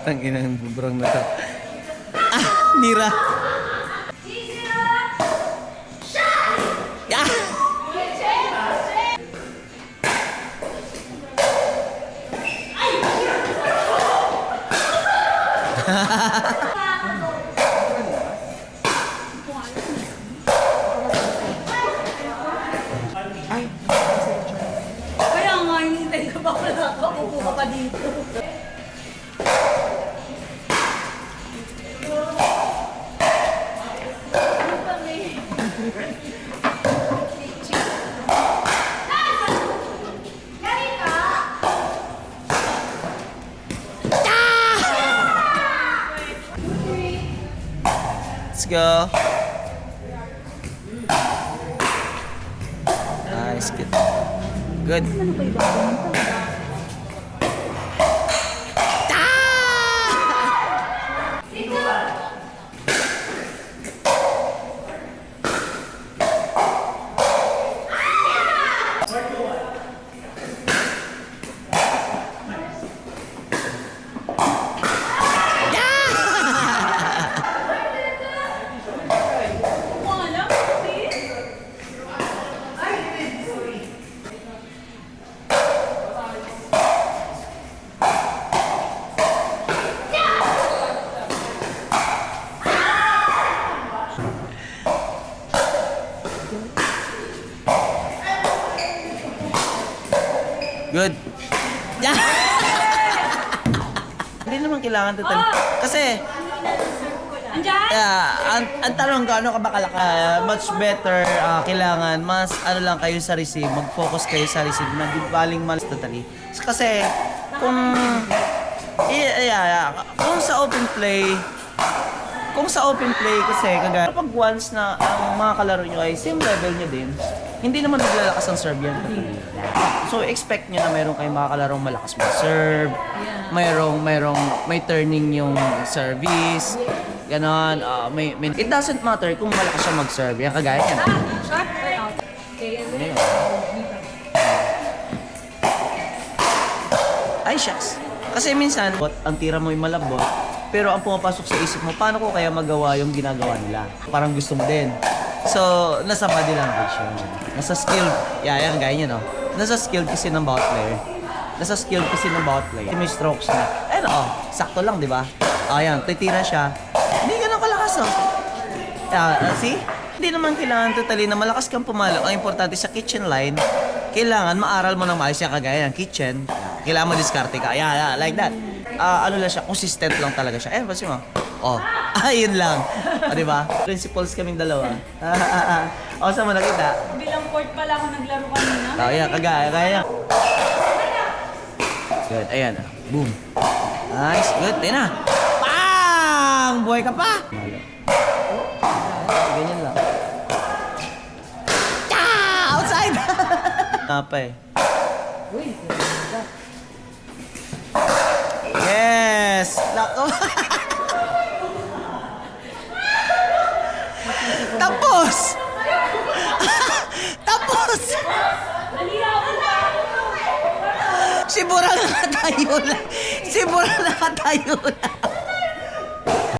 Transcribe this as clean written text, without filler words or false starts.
Tanginang bubrang na to. Ah! Nira! Ah! Kaya nga, hinihintay ka ba wala ka? Upo ka pa dito. Let's go. Nice, good. Good. Good. Yeah. Hindi naman kailangan total. Kasi ang tanong gaano ka ba kalaka, much better kailangan mas ano lang kayo sa receive, mag-focus kayo sa receive na di baling malas totally. Kasi kung kung sa open play kasi kagaya kapag once na ang mga kalaro nyo ay same level nyo din, hindi naman naglalakas ang serve yan. So expect nyo na mayroon kayong mga kalarong malakas mag-serve, may turning yung service, ganon. It doesn't matter kung malakas siya mag-serve, yan kagaya yan. Shot or out? Okay, Ay, shucks. Kasi minsan, ang tira mo ay malabot, pero ang pumapasok sa isip mo, paano ko kaya magawa yung ginagawa nila? Parang gusto mo din. So, nasa body language yun. Nasa skill. Yan, gaya nyo, no? Nasa skill kasi ng bawat player. May strokes na. Ayun, sakto lang, di ba? Ayan, titira siya. Hindi ganun kalakas, see? Hindi naman kailangan totally na malakas kang pumalo. Ang importante sa kitchen line, kailangan maaral mo ng maayos yung kagaya ng kitchen. Kailangan mo diskarte ka. Yeah, like that. Ano lang siya, consistent lang talaga siya. Pansin mo. Yun lang. Di ba? Principles kaming dalawa. Saan mo nakita? Bilang court pala ako naglaro kanina. Yeah, kagaya. Good, ayan. Boom. Nice, good. Ayan na. Bang! Buhay ka pa! Ganyan lang. Outside! Napa eh. Yes! Lako! Tapos! Tapos! Sibura na nakatayo lang.